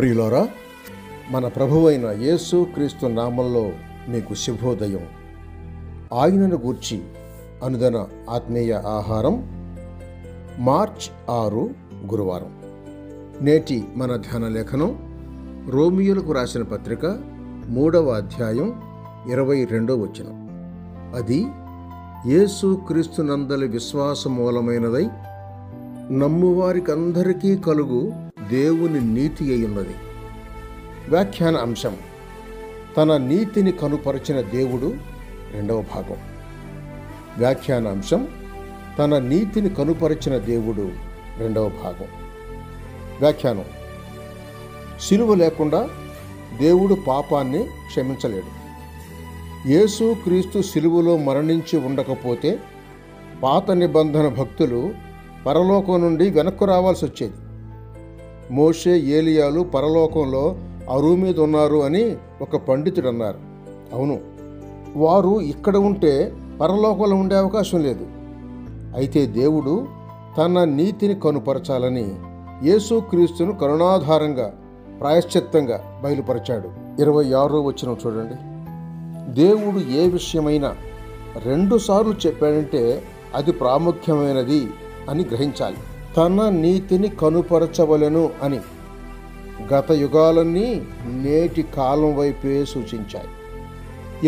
ప్రియులారా, మన ప్రభువైన యేసు క్రీస్తు నామంలో మీకు శుభోదయం. ఆయనను గూర్చి అనుదిన ఆత్మీయ ఆహారం, మార్చ్ 6 గురువారం. నేటి మన ధ్యాన లేఖనం రోమియోలకు రాసిన పత్రిక 3వ అధ్యాయం 22వ వచనం. అది యేసు క్రీస్తు నందలి విశ్వాస మూలమైనదై నమ్మువారికందరికీ కలుగు దేవుని నీతి అయ్యున్నది. వ్యాఖ్యాన అంశం: తన నీతిని కనుపరచిన దేవుడు. 2వ భాగం. వ్యాఖ్యాన అంశం: తన నీతిని కనుపరచిన దేవుడు. 2వ భాగం. వ్యాఖ్యానం: సిలువ లేకుండా దేవుడు పాపాన్ని క్షమించలేడు. యేసు క్రీస్తు సిలువలో మరణించి ఉండకపోతే పాత నిబంధన భక్తులు పరలోకం నుండి వెనక్కు రావాల్సి వచ్చేది. మోషే, ఏలియాలు పరలోకంలో అరువు మీద ఉన్నారు అని ఒక పండితుడు అన్నారు. అవును, వారు ఇక్కడ ఉంటే పరలోకంలో ఉండే అవకాశం లేదు. అయితే దేవుడు తన నీతిని కనుపరచాలని యేసుక్రీస్తును కరుణాధారంగా, ప్రాయశ్చిత్తంగా బయలుపరిచాడు. 26వ వచనం చూడండి. దేవుడు ఏ విషయమైనా 2 సార్లు చెప్పాడంటే అది ప్రాముఖ్యమైనది అని గ్రహించాలి. తన నీతిని కనుపరచవలెను అని గత యుగాలన్నీ నేటి కాలం వైపే సూచించాయి.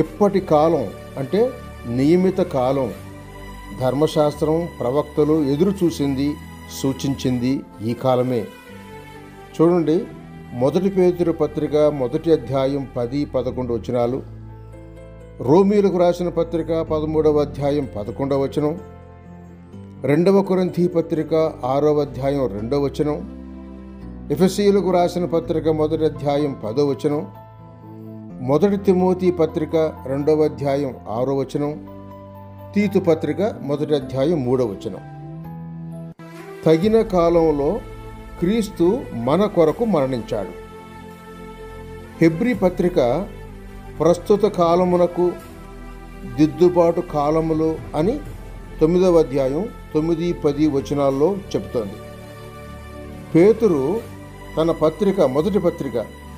ఇప్పటి కాలం అంటే నియమిత కాలం. ధర్మశాస్త్రం, ప్రవక్తలు ఎదురు చూసింది, సూచించింది ఈ కాలమే. చూడండి, 1 పేతురు పత్రిక 1వ అధ్యాయం 10-11 వచనాలు, రోమీయులకు రాసిన పత్రిక 13వ అధ్యాయం 11వ వచనం, 2వ కొరింథీ పత్రిక 6వ అధ్యాయం 2వ వచనం, ఎఫెసీయులకు రాసిన పత్రిక 1వ అధ్యాయం 10వ వచనం, 1 తిమోతి పత్రిక 2వ అధ్యాయం 6వ వచనం, తీతు పత్రిక 1వ అధ్యాయం 3వ వచనం. తగిన కాలంలో క్రీస్తు మన కొరకు మరణించాడు. హెబ్రీ పత్రిక ప్రస్తుత కాలమునకు దిద్దుబాటు కాలములు అని 9వ అధ్యాయం 9-10 వచనాల్లో చెబుతోంది. పేతురు తన పత్రిక 1వ పత్రిక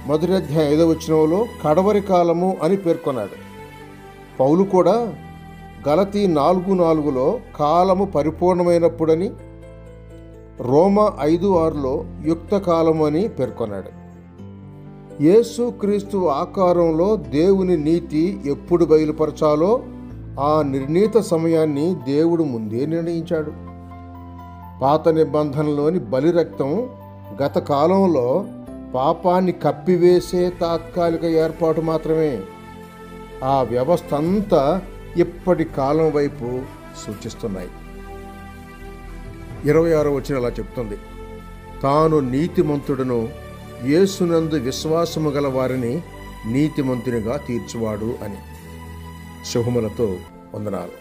1వ అధ్యాయం 5వ వచనంలో కడవరి కాలము అని పేర్కొన్నాడు. పౌలు కూడా గలతీ 4:4లో కాలము పరిపూర్ణమైనప్పుడని, రోమా 5:6లో యుక్త కాలము అని పేర్కొన్నాడు. యేసుక్రీస్తు ఆకారంలో దేవుని నీతి ఎప్పుడు బయలుపరచాలో ఆ నిర్ణీత సమయాన్ని దేవుడు ముందే నిర్ణయించాడు. పాత నిబంధనలోని బలి రక్తం గత కాలంలో పాపాన్ని కప్పివేసే తాత్కాలిక ఏర్పాటు మాత్రమే. ఆ వ్యవస్థ అంతా ఇప్పటి కాలం వైపు సూచిస్తున్నాయి. 26వ వచనం అలా చెప్తుంది: తాను నీతిమంతుడును, యేసునందు విశ్వాసము గల వారిని నీతిమంతునిగా తీర్చువాడు అని. శుభములతో వందనాలు.